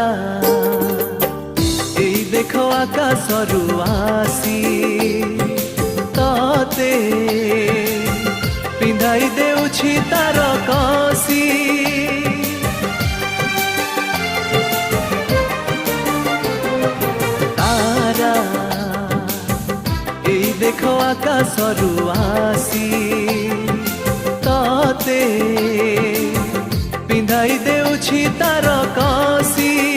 तारा एई देखो आकाशरू आसी तते पिंधाई देउछि तार कसी तारा एई देखो आकाशरू आसी तते पिंधाई देउछि तार कसी